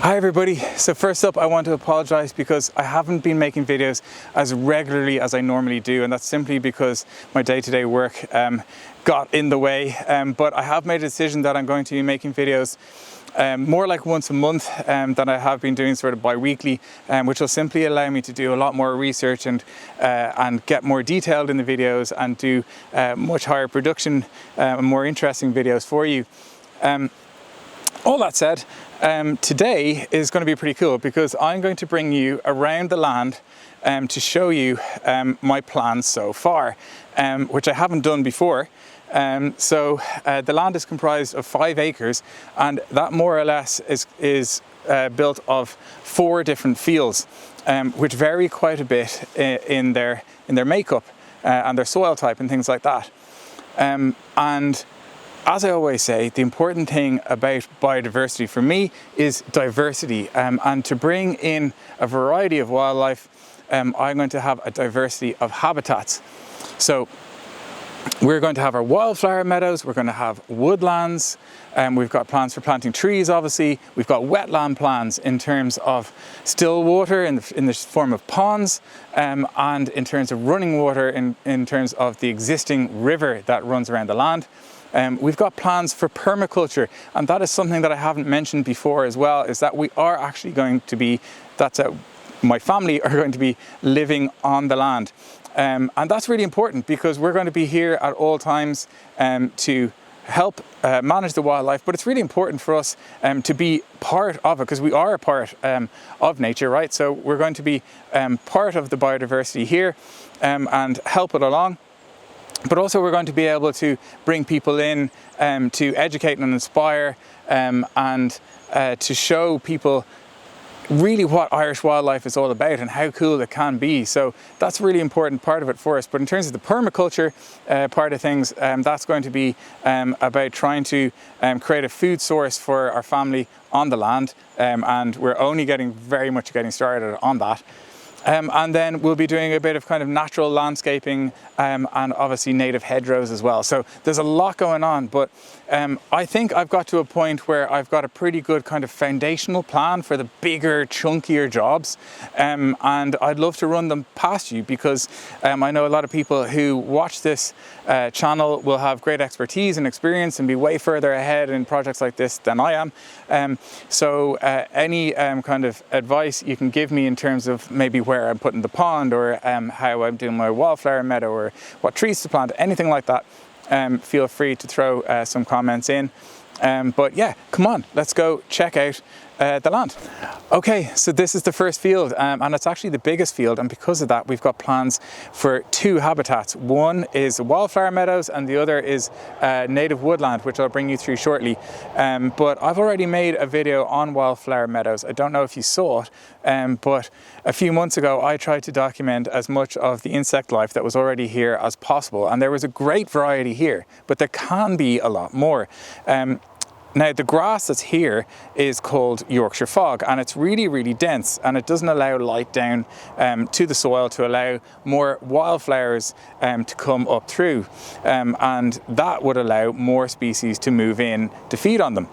Hi everybody, so first up I want to apologize because I haven't been making videos as regularly as I normally do, and that's simply because my day-to-day work got in the way, but I have made a decision that I'm going to be making videos more like once a month than I have been doing sort of bi-weekly, which will simply allow me to do a lot more research and get more detailed in the videos and do much higher production and more interesting videos for you. All that said, today is going to be pretty cool because I'm going to bring you around the land to show you my plans so far, which I haven't done before. The land is comprised of 5 acres, and that more or less is built of 4 different fields, which vary quite a bit in their makeup and their soil type and things like that. And as I always say, the important thing about biodiversity for me is diversity, and to bring in a variety of wildlife, I'm going to have a diversity of habitats. So we're going to have our wildflower meadows, we're going to have woodlands, we've got plans for planting trees obviously, we've got wetland plans in terms of still water in the form of ponds, and in terms of running water in terms of the existing river that runs around the land. We've got plans for permaculture, and that is something that I haven't mentioned before as well, is that we are actually going to be, my family are going to be living on the land. And that's really important because we're going to be here at all times to help manage the wildlife, but it's really important for us to be part of it because we are a part of nature, right? So we're going to be part of the biodiversity here and help it along. But also we're going to be able to bring people in to educate and inspire and to show people really what Irish wildlife is all about and how cool it can be. So that's a really important part of it for us. But in terms of the permaculture part of things, that's going to be about trying to create a food source for our family on the land, and we're only very much getting started on that. And then we'll be doing a bit of kind of natural landscaping and obviously native hedgerows as well. So there's a lot going on, but I think I've got to a point where I've got a pretty good kind of foundational plan for the bigger, chunkier jobs. And I'd love to run them past you because I know a lot of people who watch this channel will have great expertise and experience and be way further ahead in projects like this than I am. So any kind of advice you can give me in terms of maybe where I'm putting the pond or how I'm doing my wildflower meadow or what trees to plant, anything like that, feel free to throw some comments in. But yeah, come on, let's go check out the land. Okay, so this is the first field, and it's actually the biggest field, and because of that we've got plans for 2 habitats. One is wildflower meadows and the other is native woodland, which I'll bring you through shortly. But I've already made a video on wildflower meadows. I don't know if you saw it, but a few months ago I tried to document as much of the insect life that was already here as possible, and there was a great variety here, but there can be a lot more. Now the grass that's here is called Yorkshire fog, and it's really, really dense, and it doesn't allow light down to the soil to allow more wildflowers to come up through, and that would allow more species to move in to feed on them.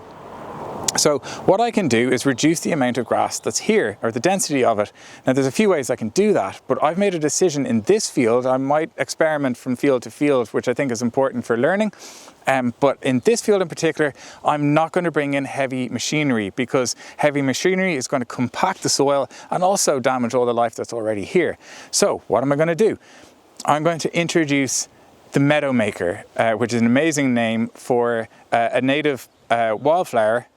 So what I can do is reduce the amount of grass that's here, or the density of it. Now there's a few ways I can do that, but I've made a decision in this field. I might experiment from field to field, which I think is important for learning. But in this field in particular, I'm not going to bring in heavy machinery because heavy machinery is going to compact the soil and also damage all the life that's already here. So what am I going to do? I'm going to introduce the Meadow Maker, which is an amazing name for a native wildflower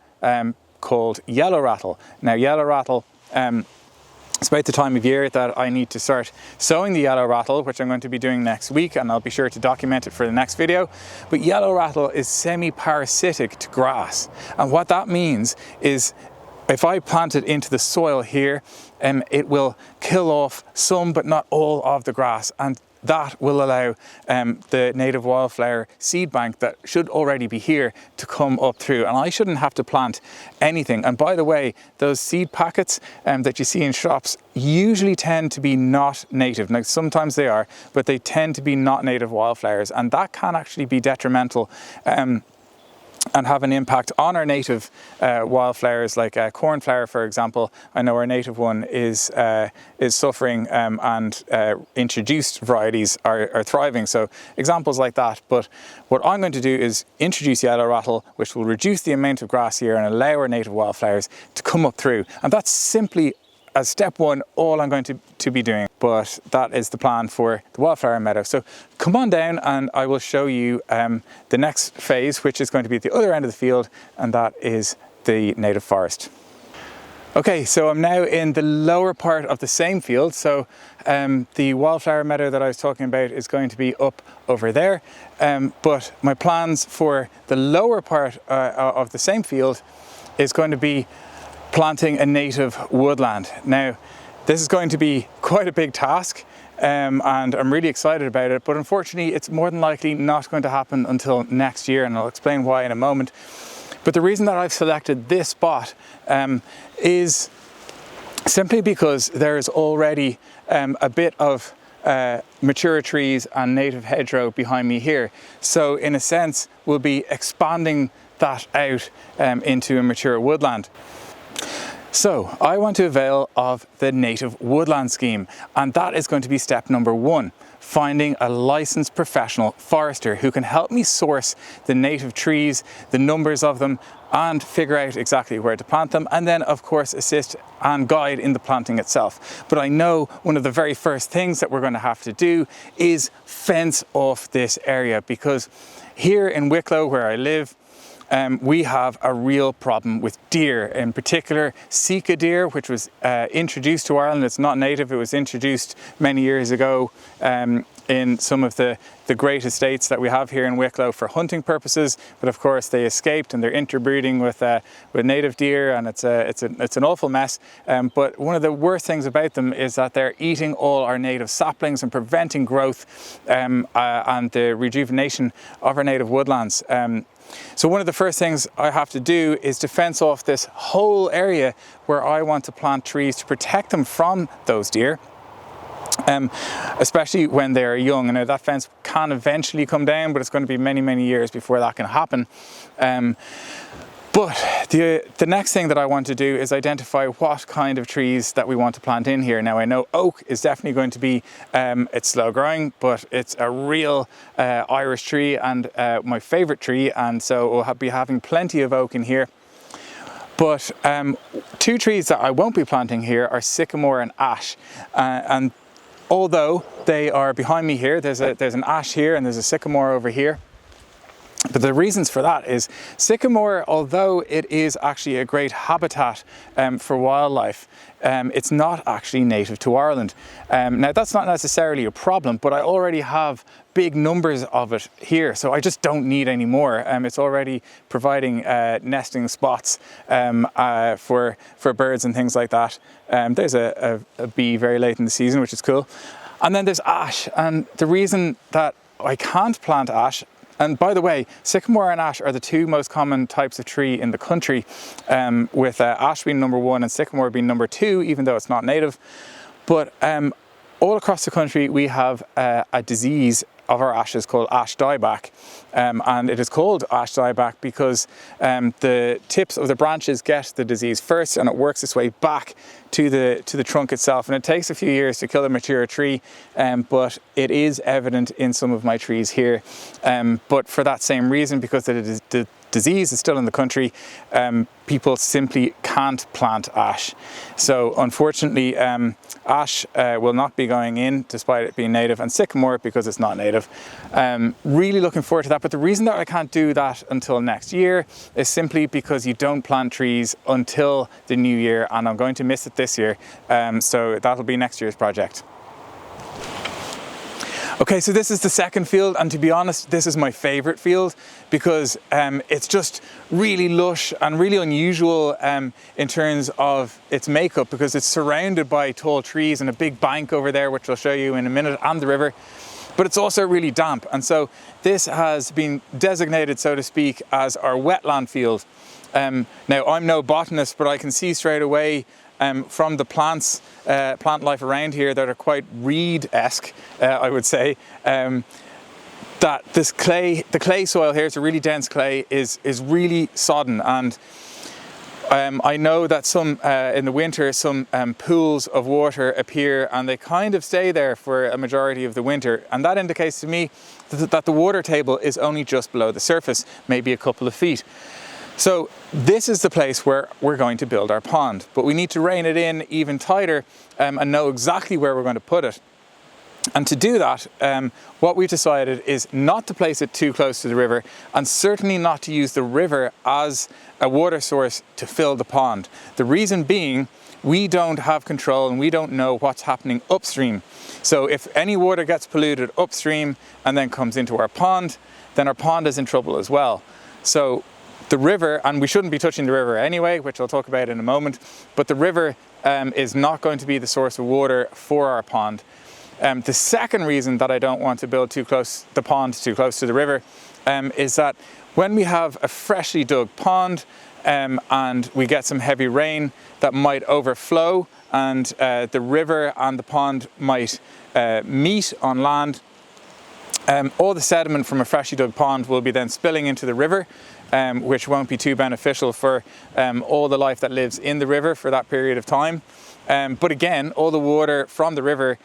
called yellow rattle. Now yellow rattle, it's about the time of year that I need to start sowing the yellow rattle, which I'm going to be doing next week, and I'll be sure to document it for the next video. But yellow rattle is semi-parasitic to grass, and what that means is if I plant it into the soil here, it will kill off some but not all of the grass, and that will allow the native wildflower seed bank that should already be here to come up through, and I shouldn't have to plant anything. And by the way, those seed packets that you see in shops usually tend to be not native. Now sometimes they are, but they tend to be not native wildflowers, and that can actually be detrimental and have an impact on our native wildflowers, like cornflower, for example. I know our native one is suffering, and introduced varieties are thriving. So examples like that. But what I'm going to do is introduce yellow rattle, which will reduce the amount of grass here and allow our native wildflowers to come up through. And that's simply, as step one, all I'm going to be doing. But that is the plan for the wildflower meadow. So come on down and I will show you the next phase, which is going to be at the other end of the field, and that is the native forest. Okay, so I'm now in the lower part of the same field. So the wildflower meadow that I was talking about is going to be up over there. But my plans for the lower part of the same field is going to be planting a native woodland. Now, this is going to be quite a big task, and I'm really excited about it, but unfortunately it's more than likely not going to happen until next year, and I'll explain why in a moment. But the reason that I've selected this spot is simply because there is already a bit of mature trees and native hedgerow behind me here. So in a sense, we'll be expanding that out into a mature woodland. So I want to avail of the native woodland scheme, and that is going to be step number one, finding a licensed professional forester who can help me source the native trees, the numbers of them, and figure out exactly where to plant them, and then of course assist and guide in the planting itself. But I know one of the very first things that we're going to have to do is fence off this area, because here in Wicklow, where I live, we have a real problem with deer, in particular Sika deer, which was introduced to Ireland. It's not native, it was introduced many years ago in some of the great estates that we have here in Wicklow for hunting purposes, but of course they escaped and they're interbreeding with native deer, and it's an awful mess. But one of the worst things about them is that they're eating all our native saplings and preventing growth and the rejuvenation of our native woodlands. So one of the first things I have to do is to fence off this whole area where I want to plant trees to protect them from those deer, especially when they're young. And now that fence can eventually come down, but it's going to be many, many years before that can happen. But the next thing that I want to do is identify what kind of trees that we want to plant in here. Now I know oak is definitely going to be, it's slow growing, but it's a real Irish tree and my favorite tree, and so we'll be having plenty of oak in here. But two trees that I won't be planting here are sycamore and ash, and although they are behind me here, there's an ash here and there's a sycamore over here. But the reasons for that is sycamore, although it is actually a great habitat for wildlife, it's not actually native to Ireland. Now that's not necessarily a problem, but I already have big numbers of it here, so I just don't need any more. It's already providing nesting spots for birds and things like that. There's a bee very late in the season, which is cool. And then there's ash, and the reason that I can't plant ash, and by the way, sycamore and ash are the two most common types of tree in the country, with ash being number one and sycamore being number two, even though it's not native. But all across the country we have a disease of our ashes called ash dieback, and it is called ash dieback because the tips of the branches get the disease first, and it works its way back to the trunk itself, and it takes a few years to kill a mature tree, but it is evident in some of my trees here. But for that same reason, because the disease is still in the country, people simply can't plant ash. So unfortunately, ash will not be going in despite it being native, and sycamore because it's not native. Really looking forward to that, but the reason that I can't do that until next year is simply because you don't plant trees until the new year, and I'm going to miss it this year, so that'll be next year's project. Okay, so this is the second field, and to be honest, this is my favorite field because it's just really lush and really unusual in terms of its makeup, because it's surrounded by tall trees and a big bank over there, which I'll show you in a minute, and the river. But it's also really damp, and so this has been designated, so to speak, as our wetland field. Now, I'm no botanist, but I can see straight away from the plant life around here that are quite reed-esque, I would say, that this clay, the clay soil here, it's a really dense clay, is really sodden. And I know that some in the winter, some pools of water appear and they kind of stay there for a majority of the winter. And that indicates to me that the water table is only just below the surface, maybe a couple of feet. So this is the place where we're going to build our pond, but we need to rein it in even tighter and know exactly where we're going to put it. And to do that, what we decided is not to place it too close to the river, and certainly not to use the river as a water source to fill the pond. The reason being, we don't have control and we don't know what's happening upstream. So if any water gets polluted upstream and then comes into our pond, then our pond is in trouble as well. So the river, and we shouldn't be touching the river anyway, which I'll talk about in a moment, but the river is not going to be the source of water for our pond. The second reason that I don't want to build the pond too close to the river is that when we have a freshly dug pond and we get some heavy rain, that might overflow, and the river and the pond might meet on land. All the sediment from a freshly dug pond will be then spilling into the river, which won't be too beneficial for all the life that lives in the river for that period of time. But again, all the water from the river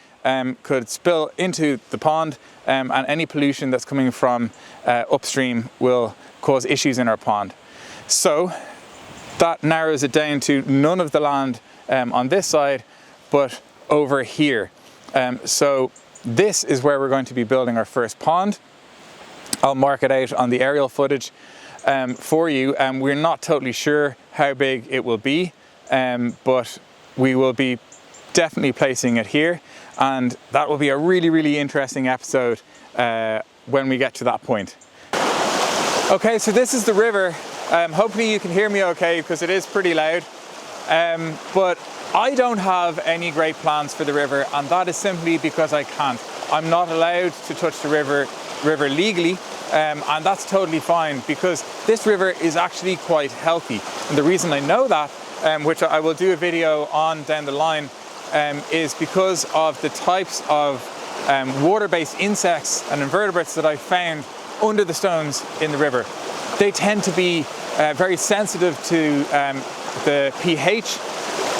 could spill into the pond, and any pollution that's coming from upstream will cause issues in our pond. So that narrows it down to none of the land on this side, but over here. So this is where we're going to be building our first pond. I'll mark it out on the aerial footage for you. We're not totally sure how big it will be, but we will be definitely placing it here, and that will be a really, really interesting episode when we get to that point. Okay, so this is the river. Hopefully you can hear me okay, because it is pretty loud. But I don't have any great plans for the river, and that is simply because I can't. I'm not allowed to touch the river legally, and that's totally fine, because this river is actually quite healthy. And the reason I know that, which I will do a video on down the line, is because of the types of water-based insects and invertebrates that I found under the stones in the river. They tend to be very sensitive to the pH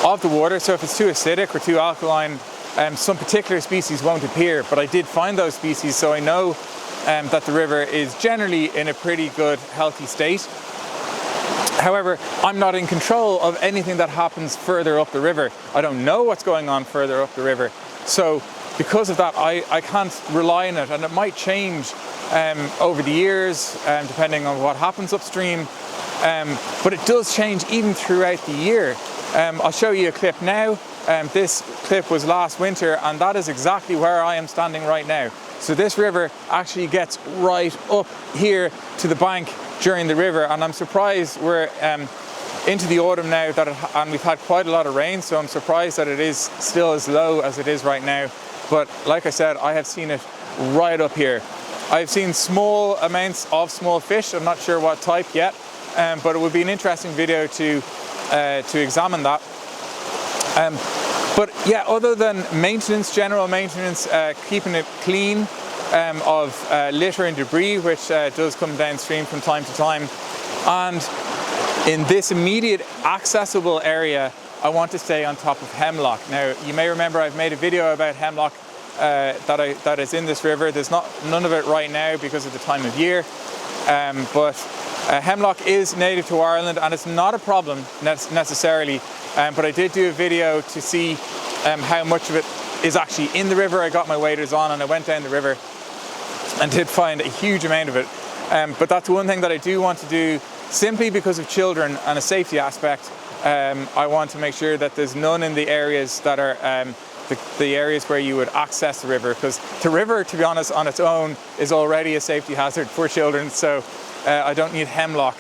of the water, so if it's too acidic or too alkaline, some particular species won't appear, but I did find those species, so I know that the river is generally in a pretty good, healthy state. However, I'm not in control of anything that happens further up the river. I don't know what's going on further up the river. So because of that, I can't rely on it, and it might change over the years, depending on what happens upstream. But it does change even throughout the year. I'll show you a clip now. This clip was last winter, and that is exactly where I am standing right now. So this river actually gets right up here to the bank during the river, and I'm surprised we're into the autumn now and we've had quite a lot of rain, so I'm surprised that it is still as low as it is right now. But like I said, I have seen it right up here. I've seen small amounts of small fish. I'm not sure what type yet, but it would be an interesting video to examine that. But yeah, other than maintenance, general maintenance, keeping it clean of litter and debris, which does come downstream from time to time, and in this immediate accessible area, I want to stay on top of hemlock. Now, you may remember I've made a video about hemlock that is in this river. There's none of it right now because of the time of year, but hemlock is native to Ireland, and it's not a problem necessarily. But I did do a video to see how much of it is actually in the river. I got my waders on and I went down the river and did find a huge amount of it. But that's one thing that I do want to do, simply because of children and a safety aspect. I want to make sure that there's none in the areas that are the areas where you would access the river, because the river, to be honest, on its own is already a safety hazard for children. So I don't need hemlock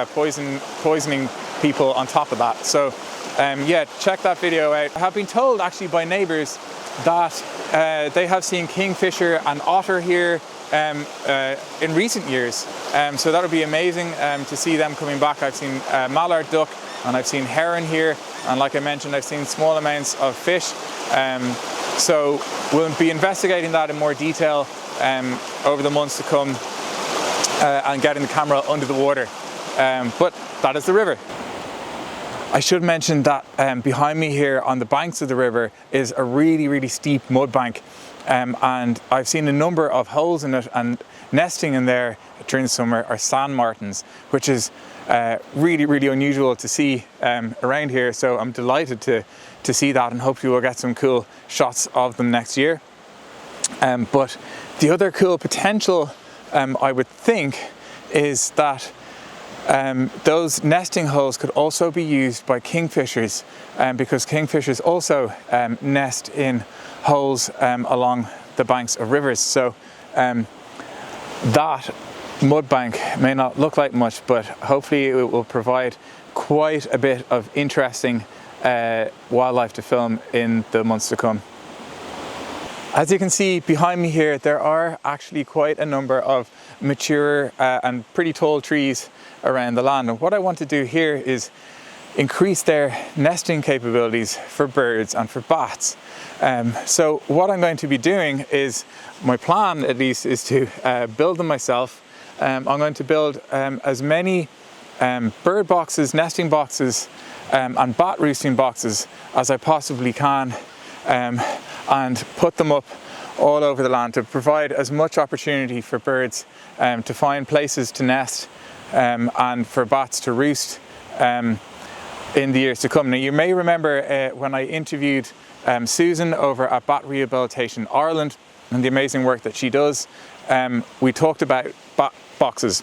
poisoning people on top of that. So yeah, check that video out. I have been told actually by neighbours that they have seen kingfisher and otter here in recent years. So that would be amazing to see them coming back. I've seen mallard duck and I've seen heron here, and like I mentioned, I've seen small amounts of fish. So we'll be investigating that in more detail over the months to come and getting the camera under the water. But that is the river. I should mention that behind me here on the banks of the river is a really steep mud bank, and I've seen a number of holes in it, and nesting in there during the summer are sand martins, which is really unusual to see around here. So I'm delighted to see that, and hopefully we'll get some cool shots of them next year. But the other cool potential I would think is that those nesting holes could also be used by kingfishers, because kingfishers also nest in holes along the banks of rivers. So that mud bank may not look like much, but hopefully it will provide quite a bit of interesting wildlife to film in the months to come. As you can see behind me here, there are actually quite a number of mature and pretty tall trees around the land, and what I want to do here is increase their nesting capabilities for birds and for bats. So what I'm going to be doing is, my plan at least, is to build them myself. I'm going to build as many bird boxes, nesting boxes and bat roosting boxes as I possibly can, and put them up all over the land to provide as much opportunity for birds to find places to nest and for bats to roost in the years to come. Now, you may remember when I interviewed Susan over at Bat Rehabilitation Ireland and the amazing work that she does, we talked about bat boxes.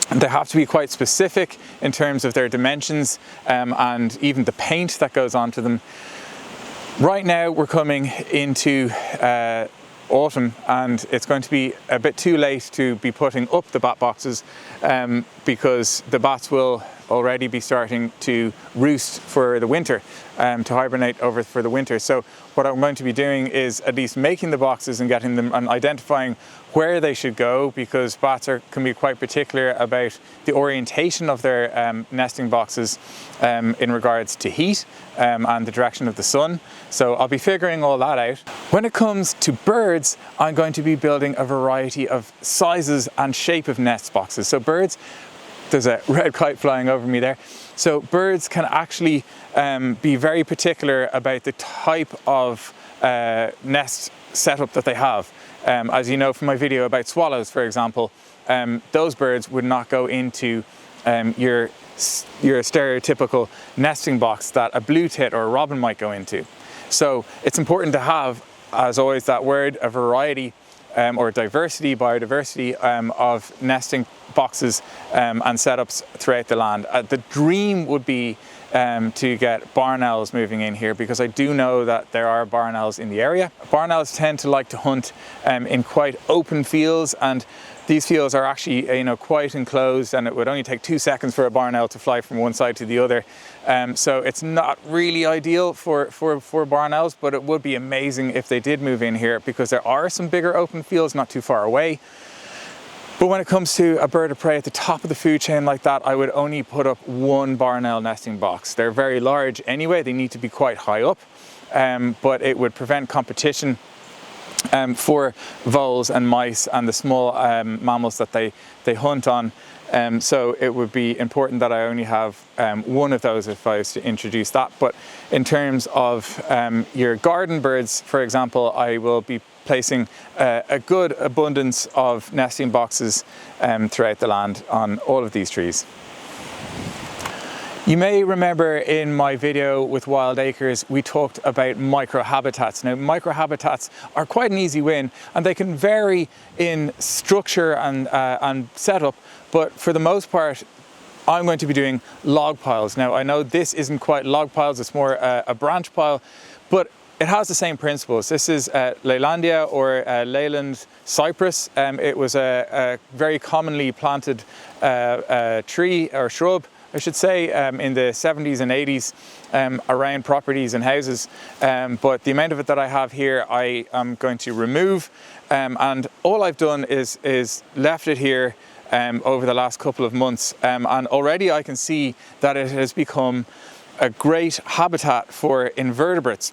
And they have to be quite specific in terms of their dimensions and even the paint that goes onto them. Right now we're coming into autumn, and it's going to be a bit too late to be putting up the bat boxes because the bats will already be starting to roost for the winter, to hibernate over for the winter. So what I'm going to be doing is at least making the boxes and getting them and identifying where they should go, because bats can be quite particular about the orientation of their nesting boxes in regards to heat and the direction of the sun. So I'll be figuring all that out. When it comes to birds, I'm going to be building a variety of sizes and shape of nest boxes. So birds, there's a red kite flying over me there. So birds can actually be very particular about the type of nest setup that they have. As you know from my video about swallows, for example, those birds would not go into your stereotypical nesting box that a blue tit or a robin might go into. So it's important to have, as always, that word, a variety or diversity, biodiversity of nesting boxes and setups throughout the land. The dream would be to get barn owls moving in here, because I do know that there are barn owls in the area. Barn owls tend to like to hunt in quite open fields, and these fields are actually quite enclosed, and it would only take 2 seconds for a barn owl to fly from one side to the other. So it's not really ideal for barn owls, but it would be amazing if they did move in here, because there are some bigger open fields not too far away. But when it comes to a bird of prey at the top of the food chain like that, I would only put up one barn owl nesting box. They're very large anyway, they need to be quite high up, but it would prevent competition for voles and mice and the small mammals that they hunt on. So it would be important that I only have one of those if I was to introduce that. But in terms of your garden birds, for example, I will be placing a good abundance of nesting boxes throughout the land on all of these trees. You may remember in my video with Wild Acres, we talked about microhabitats. Now, microhabitats are quite an easy win, and they can vary in structure and setup, but for the most part, I'm going to be doing log piles. Now, I know this isn't quite log piles, it's more a branch pile, but it has the same principles. This is Leylandia or Leyland cypress. It was a very commonly planted tree or shrub, I should say, in the 70s and 80s around properties and houses. But the amount of it that I have here, I am going to remove. And all I've done is left it here over the last couple of months. And already I can see that it has become a great habitat for invertebrates.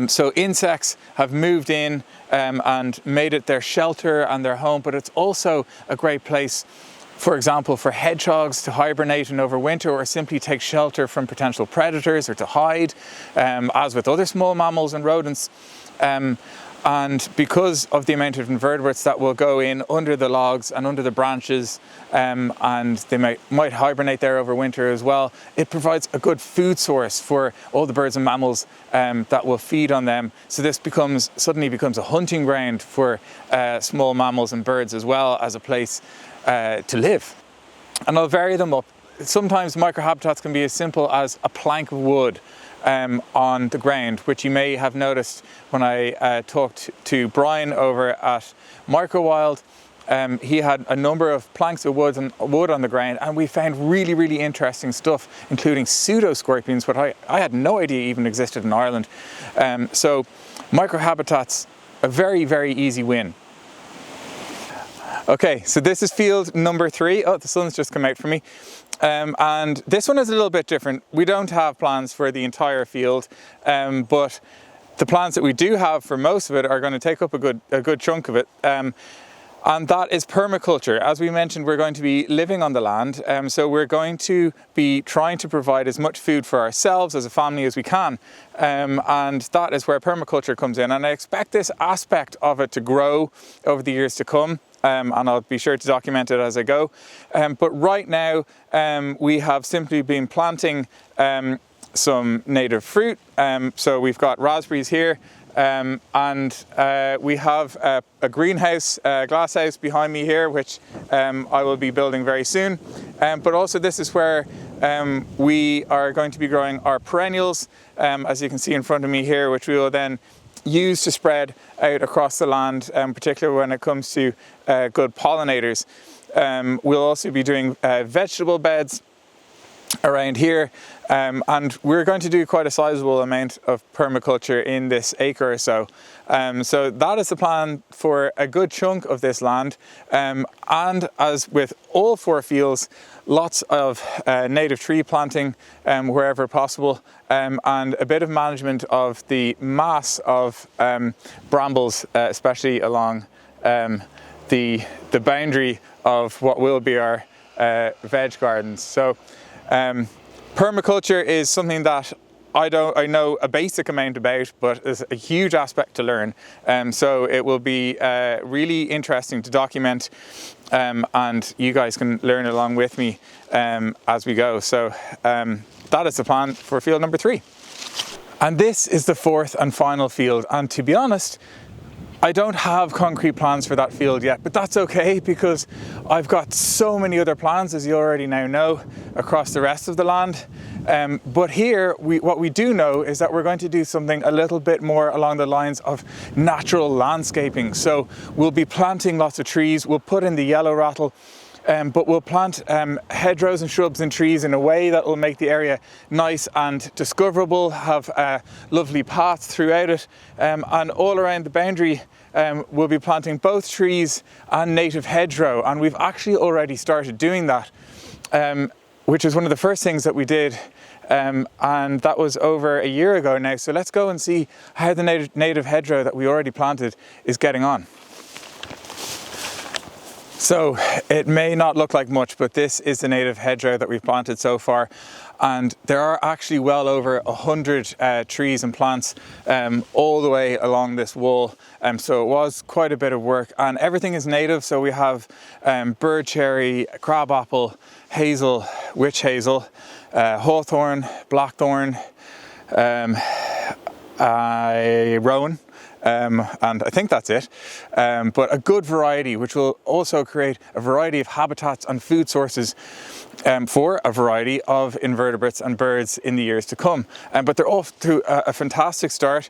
So insects have moved in and made it their shelter and their home, but it's also a great place, for example, for hedgehogs to hibernate and overwinter, or simply take shelter from potential predators, or to hide, as with other small mammals and rodents. And because of the amount of invertebrates that will go in under the logs and under the branches, and they might hibernate there over winter as well, it provides a good food source for all the birds and mammals that will feed on them. So this suddenly becomes a hunting ground for small mammals and birds, as well as a place to live. And I'll vary them up. Sometimes microhabitats can be as simple as a plank of wood on the ground, which you may have noticed when I talked to Brian over at Microwild. He had a number of planks of wood on the ground, and we found really, really interesting stuff, including pseudo-scorpions, what I had no idea even existed in Ireland. So microhabitats, a very, very easy win. Okay, so this is field number 3. Oh, the sun's just come out for me. And this one is a little bit different. We don't have plans for the entire field, but the plans that we do have for most of it are going to take up a good chunk of it. And that is permaculture. As we mentioned, we're going to be living on the land, so we're going to be trying to provide as much food for ourselves as a family as we can, and that is where permaculture comes in. And I expect this aspect of it to grow over the years to come, and I'll be sure to document it as I go. But right now, we have simply been planting some native fruit. So we've got raspberries here. And we have a greenhouse, glass house behind me here, which I will be building very soon. But also this is where we are going to be growing our perennials, as you can see in front of me here, which we will then use to spread out across the land, particularly when it comes to good pollinators. We'll also be doing vegetable beds around here, and we're going to do quite a sizable amount of permaculture in this acre or so. So that is the plan for a good chunk of this land, and as with all 4 fields, lots of native tree planting wherever possible, and a bit of management of the mass of brambles, especially along the boundary of what will be our veg gardens. So permaculture is something that I know a basic amount about, but there's a huge aspect to learn. So it will be really interesting to document, and you guys can learn along with me as we go. So that is the plan for field number 3. And this is the 4th and final field. And to be honest, I don't have concrete plans for that field yet, but that's okay, because I've got so many other plans, as you already now know, across the rest of the land. But here, what we do know is that we're going to do something a little bit more along the lines of natural landscaping. So we'll be planting lots of trees, we'll put in the yellow rattle, but we'll plant hedgerows and shrubs and trees in a way that will make the area nice and discoverable, have lovely paths throughout it, and all around the boundary we'll be planting both trees and native hedgerow. And we've actually already started doing that, which is one of the first things that we did, and that was over a year ago now. So let's go and see how the native hedgerow that we already planted is getting on. So it may not look like much, but this is the native hedgerow that we've planted so far. And there are actually well over 100 trees and plants all the way along this wall. So it was quite a bit of work, and everything is native. So we have bird cherry, crabapple, hazel, witch hazel, hawthorn, blackthorn, rowan. And I think that's it, but a good variety, which will also create a variety of habitats and food sources for a variety of invertebrates and birds in the years to come. But they're off to a fantastic start.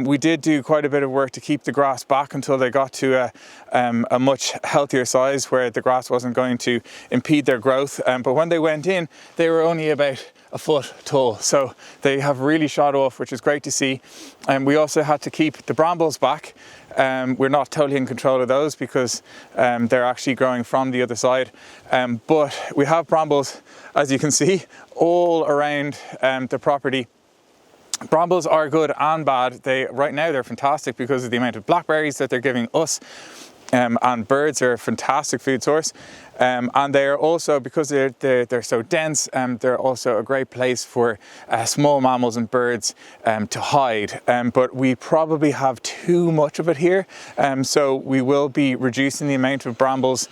We did do quite a bit of work to keep the grass back until they got to a much healthier size where the grass wasn't going to impede their growth. But when they went in, they were only about a foot tall, so they have really shot off, which is great to see. And we also had to keep the brambles back. We're not totally in control of those because they're actually growing from the other side, but we have brambles, as you can see, all around the property. Brambles are good and bad. Right now they're fantastic because of the amount of blackberries that they're giving us, and birds are a fantastic food source. And they're also, because they're so dense, they're also a great place for small mammals and birds to hide. But we probably have too much of it here, so we will be reducing the amount of brambles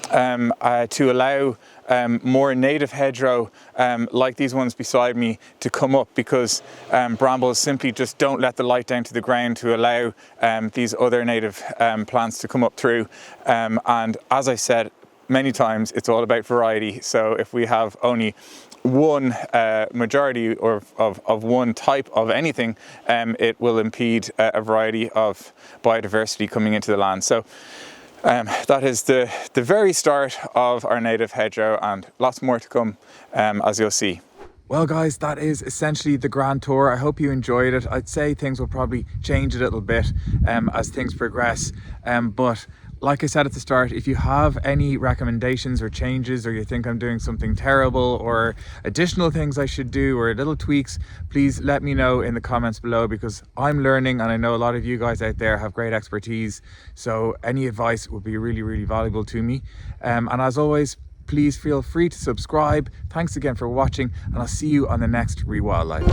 to allow more native hedgerow, like these ones beside me, to come up, because brambles simply just don't let the light down to the ground to allow these other native plants to come up through. And as I said many times, it's all about variety. So if we have only one majority of one type of anything, it will impede a variety of biodiversity coming into the land. So that is the very start of our native hedgerow, and lots more to come, as you'll see. Well guys, that is essentially the grand tour. I hope you enjoyed it. I'd say things will probably change a little bit as things progress, but like I said at the start, if you have any recommendations or changes, or you think I'm doing something terrible, or additional things I should do, or little tweaks, please let me know in the comments below, because I'm learning and I know a lot of you guys out there have great expertise. So any advice would be really, really valuable to me. And as always, please feel free to subscribe. Thanks again for watching, and I'll see you on the next Rewildlife.